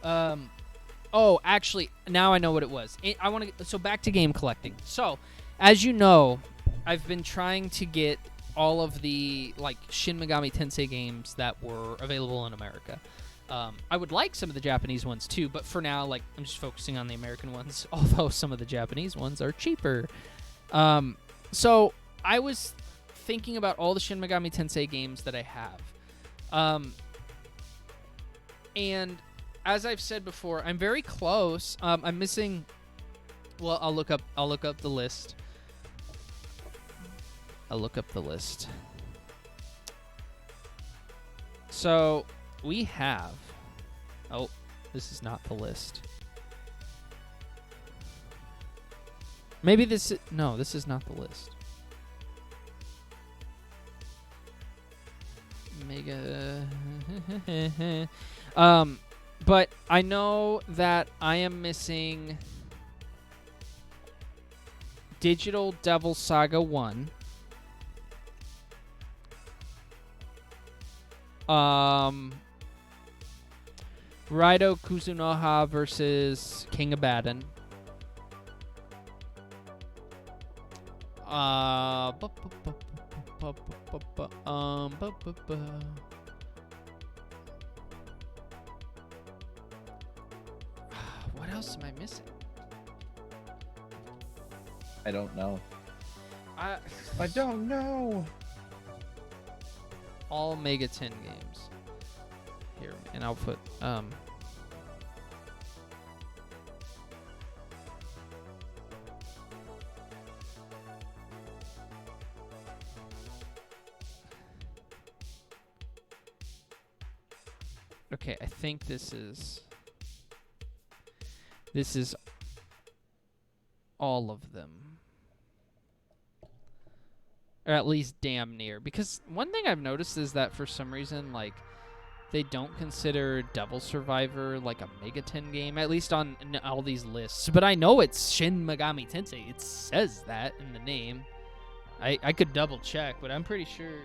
Oh, actually, now I know what it was. So back to game collecting. So, as you know, I've been trying to get all of the Shin Megami Tensei games that were available in America. I would like some of the Japanese ones too, but for now, I'm just focusing on the American ones. Although some of the Japanese ones are cheaper. So I was thinking about all the Shin Megami Tensei games that I have, and as I've said before, I'm very close. I'm missing. Well, I'll look up the list. So we have. Oh, this is not the list. Maybe this. No, this is not the list. Mega. But I know that I am missing Digital Devil Saga 1. Raido Kuzunoha versus King Abaddon. What else am I missing? I don't know. I don't know. All Mega 10 games. Here, and I'll put okay, I think this is all of them. Or at least damn near. Because one thing I've noticed is that for some reason, they don't consider Devil Survivor a Mega 10 game, at least on all these lists. But I know it's Shin Megami Tensei. It says that in the name. I could double check, but I'm pretty sure.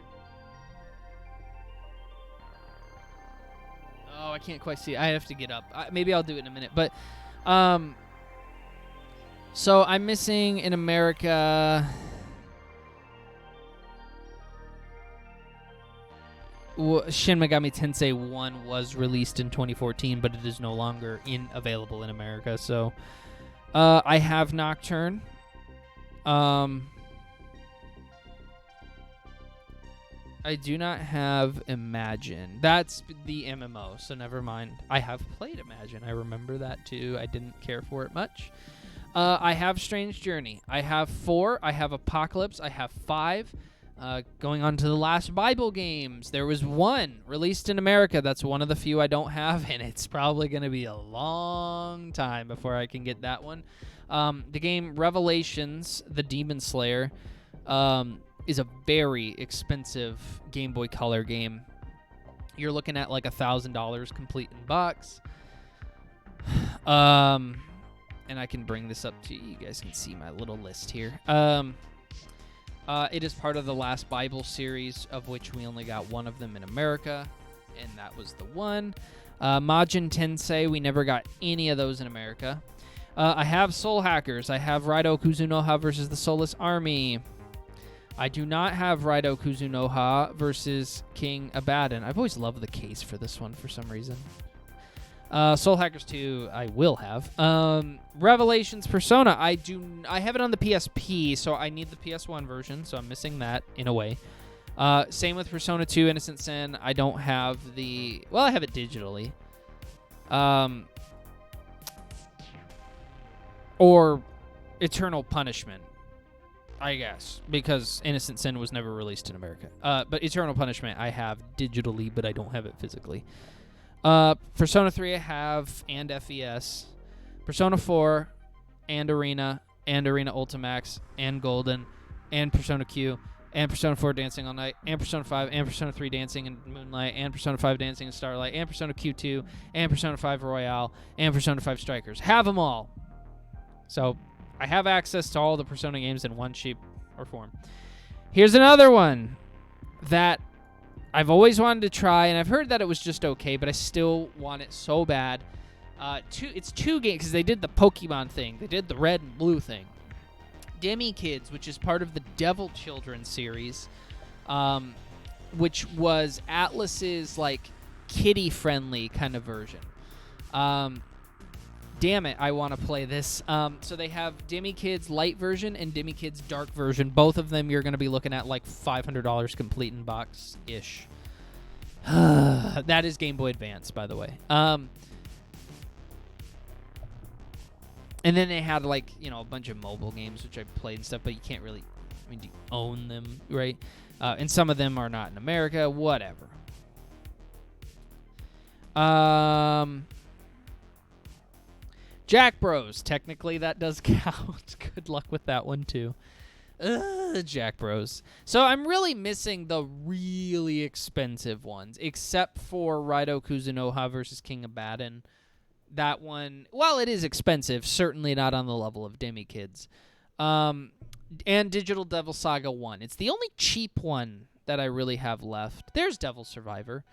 Oh, I can't quite see it. I have to get up. Maybe I'll do it in a minute. But, so I'm missing in America. Shin Megami Tensei 1 was released in 2014, but it is no longer available in America. So, I have Nocturne. I do not have Imagine. That's the MMO, so never mind. I have played Imagine. I remember that too. I didn't care for it much. I have Strange Journey. I have 4. I have Apocalypse. I have 5. Going on to the last Bible games, there was 1 released in America. That's one of the few I don't have, and it's probably going to be a long time before I can get that one. The game Revelations, the Demon Slayer, is a very expensive Game Boy Color game. You're looking at $1,000 complete in box. And I can bring this up to you. You guys can see my little list here. It is part of the last Bible series, of which we only got 1 of them in America, and that was the one. Majin Tensei, we never got any of those in America. I have Soul Hackers. I have Raido Kuzunoha versus the Soulless Army. I do not have Raido Kuzunoha versus King Abaddon. I've always loved the case for this one for some reason. Soul Hackers 2, I will have. Revelations Persona, I have it on the PSP, so I need the PS1 version, so I'm missing that in a way. Same with Persona 2 Innocent Sin. I don't have I have it digitally. Or Eternal Punishment, I guess, because Innocent Sin was never released in America. But Eternal Punishment I have digitally, but I don't have it physically. Persona 3 I have, and FES. Persona 4, and Arena Ultimax, and Golden, and Persona Q, and Persona 4 Dancing All Night, and Persona 5, and Persona 3 Dancing in Moonlight, and Persona 5 Dancing in Starlight, and Persona Q2, and Persona 5 Royale, and Persona 5 Strikers. Have them all! So, I have access to all the Persona games in one shape or form. Here's another one that I've always wanted to try, and I've heard that it was just okay, but I still want it so bad. It's two games because they did the Pokemon thing. They did the red and blue thing. Demi Kids, which is part of the Devil Children series, which was Atlas's like kiddie-friendly kind of version. Damn it, I want to play this. So they have Demi Kids Light version and Demi Kids Dark version. Both of them you're going to be looking at like $500 complete in box-ish. That is Game Boy Advance, by the way. And then they had like, a bunch of mobile games, which I played and stuff, but you can't really, do you own them, right? And some of them are not in America, whatever. Jack Bros. Technically, that does count. Good luck with that one, too. Jack Bros. So I'm really missing the really expensive ones, except for Raido Kuzunoha versus King of Baden. That one, while it is expensive, certainly not on the level of Demi Kids. And Digital Devil Saga 1. It's the only cheap one that I really have left. There's Devil Survivor.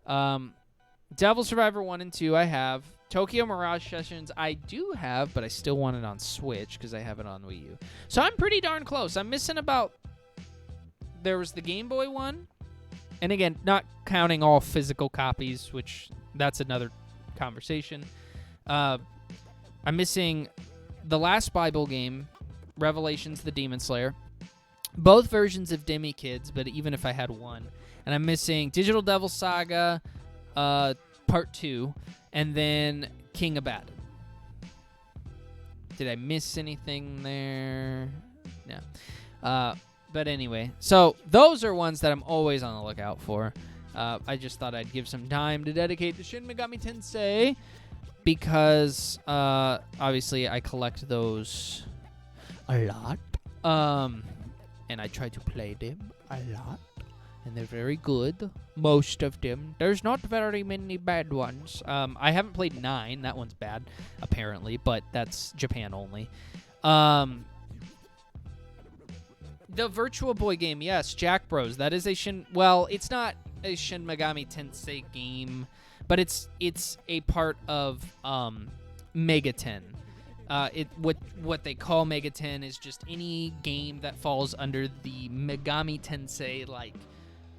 Devil Survivor 1 and 2 I have. Tokyo Mirage Sessions I do have, but I still want it on Switch because I have it on Wii U. So I'm pretty darn close. I'm missing about... There was the Game Boy one. And again, not counting all physical copies, which that's another conversation. I'm missing the last Bible game, Revelations the Demon Slayer. Both versions of Demi Kids, but even if I had one. And I'm missing Digital Devil Saga Part 2, and then King of Baden. Did I miss anything there? No. But anyway, so those are ones that I'm always on the lookout for. I just thought I'd give some time to dedicate to Shin Megami Tensei because obviously I collect those a lot. And I try to play them a lot. And they're very good, most of them. There's not very many bad ones. I haven't played 9. That one's bad, apparently, but that's Japan only. The Virtual Boy game, yes, Jack Bros. That is a Shin... Well, it's not a Shin Megami Tensei game, but it's a part of Megaten. What they call Megaten is just any game that falls under the Megami Tensei, like,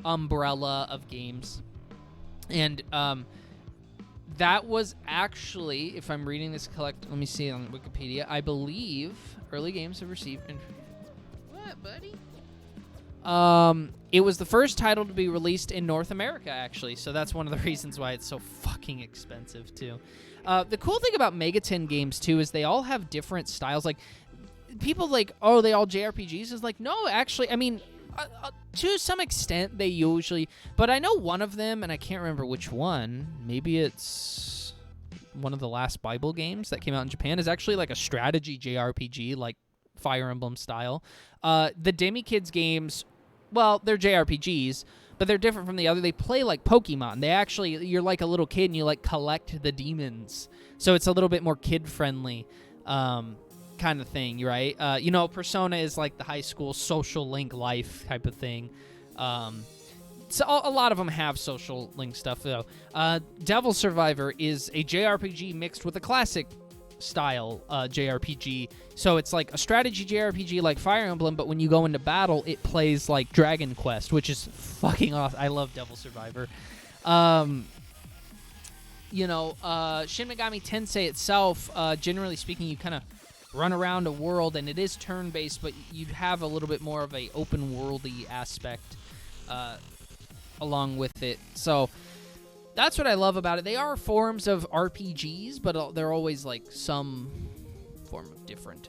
umbrella of games. And that was actually, if I'm reading this let me see on Wikipedia, I believe early games have received... What, buddy? It was the first title to be released in North America, actually, so that's one of the reasons why it's so fucking expensive, too. The cool thing about Megaten games, too, is they all have different styles. Like, people like, oh, they all JRPGs? Is like, no, actually, I mean... to some extent, they usually... But I know one of them, and I can't remember which one. Maybe it's one of the last Bible games that came out in Japan. Is actually like a strategy JRPG, like Fire Emblem style. The Demi Kids games, well, they're JRPGs, but they're different from the other. They play like Pokemon. They actually... You're like a little kid, and you like collect the demons. So it's a little bit more kid-friendly. Kind of thing, right? Persona is like the high school social link life type of thing. So a lot of them have social link stuff, though. Devil Survivor is a JRPG mixed with a classic style JRPG. So it's like a strategy JRPG like Fire Emblem, but when you go into battle, it plays like Dragon Quest, which is fucking awesome. I love Devil Survivor. Shin Megami Tensei itself, generally speaking, you kind of run around a world, and it is turn-based, but you'd have a little bit more of a open-worldy aspect along with it. So that's what I love about it. They are forms of RPGs, but they're always like some form of different